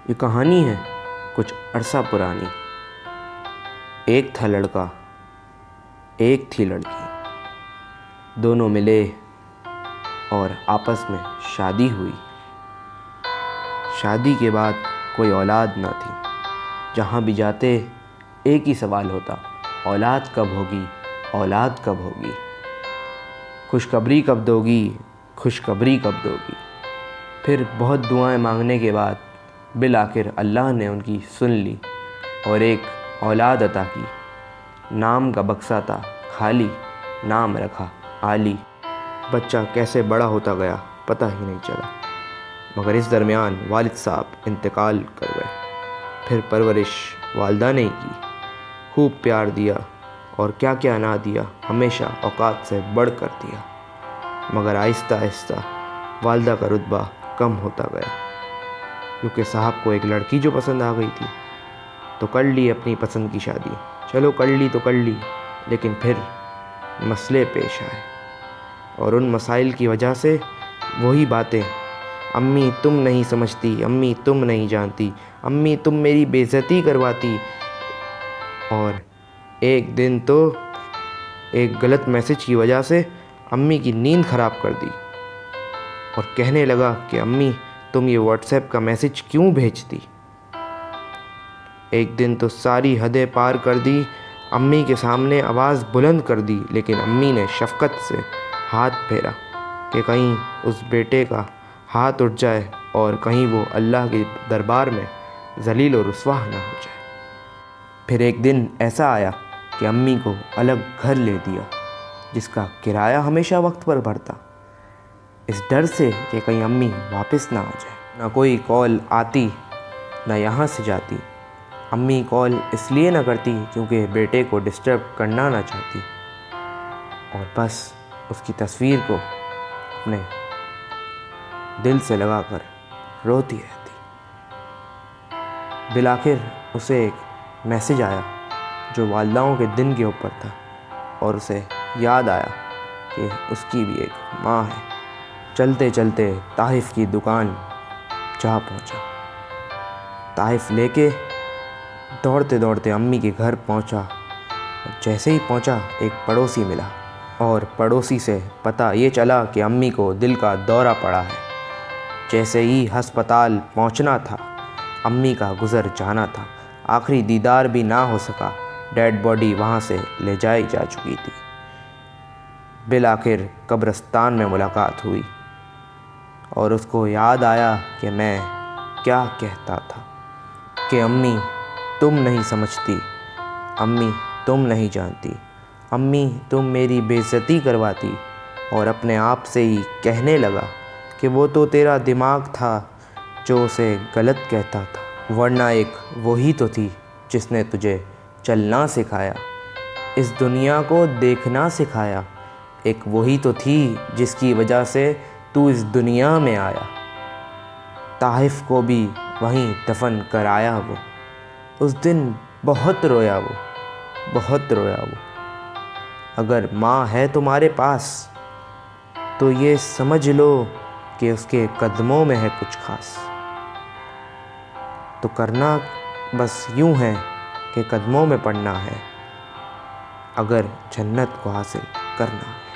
یہ کہانی ہے کچھ عرصہ پرانی۔ ایک تھا لڑکا، ایک تھی لڑکی، دونوں ملے اور آپس میں شادی ہوئی۔ شادی کے بعد کوئی اولاد نہ تھی۔ جہاں بھی جاتے ایک ہی سوال ہوتا، اولاد کب ہوگی، اولاد کب ہوگی، خوشخبری کب دو گی، خوشخبری کب دو گی۔ پھر بہت دعائیں مانگنے کے بعد بالآخر اللہ نے ان کی سن لی اور ایک اولاد عطا کی۔ نام کا بکسا تھا خالی، نام رکھا عالی۔ بچہ کیسے بڑا ہوتا گیا پتہ ہی نہیں چلا، مگر اس درمیان والد صاحب انتقال کر گئے۔ پھر پرورش والدہ نے کی، خوب پیار دیا اور کیا کیا نہ دیا، ہمیشہ اوقات سے بڑھ کر دیا۔ مگر آہستہ آہستہ والدہ کا رتبہ کم ہوتا گیا، کیونکہ صاحب کو ایک لڑکی جو پسند آ گئی تھی تو کر لی اپنی پسند کی شادی۔ چلو کر لی تو کر لی، لیکن پھر مسئلے پیش آئے اور ان مسائل کی وجہ سے وہی باتیں، امی تم نہیں سمجھتی، امی تم نہیں جانتی، امی تم میری بے عزتی کرواتی۔ اور ایک دن تو ایک غلط میسج کی وجہ سے امی کی نیند خراب کر دی اور کہنے لگا کہ امی تم یہ واٹس ایپ کا میسج کیوں بھیجتی۔ ایک دن تو ساری حدیں پار کر دی، امی کے سامنے آواز بلند کر دی، لیکن امی نے شفقت سے ہاتھ پھیرا کہ کہیں اس بیٹے کا ہاتھ اٹھ جائے اور کہیں وہ اللہ کے دربار میں ذلیل و رسوا نہ ہو جائے۔ پھر ایک دن ایسا آیا کہ امی کو الگ گھر لے دیا، جس کا کرایہ ہمیشہ وقت پر بھرتا، اس ڈر سے کہ کہیں امی واپس نہ آ جائے۔ نہ کوئی کال آتی نہ یہاں سے جاتی۔ امی کال اس لیے نہ کرتی کیونکہ بیٹے کو ڈسٹرب کرنا نہ چاہتی، اور بس اس کی تصویر کو اپنے دل سے لگا کر روتی رہتی۔ بالآخر اسے ایک میسج آیا جو والداؤں کے دن کے اوپر تھا، اور اسے یاد آیا کہ اس کی بھی ایک ماں ہے۔ چلتے چلتے تحائف کی دکان جا پہنچا، تحائف لے کے دوڑتے دوڑتے امی کے گھر پہنچا۔ جیسے ہی پہنچا ایک پڑوسی ملا اور پڑوسی سے پتہ یہ چلا کہ امی کو دل کا دورہ پڑا ہے۔ جیسے ہی ہسپتال پہنچنا تھا، امی کا گزر جانا تھا، آخری دیدار بھی نہ ہو سکا، ڈیڈ باڈی وہاں سے لے جائی جا چکی تھی۔ بالآخر قبرستان میں ملاقات ہوئی اور اس کو یاد آیا کہ میں کیا کہتا تھا کہ امی تم نہیں سمجھتی، امی تم نہیں جانتی، امی تم میری بے عزتی کرواتی، اور اپنے آپ سے ہی کہنے لگا کہ وہ تو تیرا دماغ تھا جو اسے غلط کہتا تھا، ورنہ ایک وہی تو تھی جس نے تجھے چلنا سکھایا، اس دنیا کو دیکھنا سکھایا، ایک وہی تو تھی جس کی وجہ سے تو اس دنیا میں آیا۔ تحائف کو بھی وہیں دفن کرایا وہ، اس دن بہت رویا وہ، بہت رویا وہ۔ اگر ماں ہے تمہارے پاس تو یہ سمجھ لو کہ اس کے قدموں میں ہے کچھ خاص، تو کرنا بس یوں ہے کہ قدموں میں پڑنا ہے، اگر جنت کو حاصل کرنا ہے۔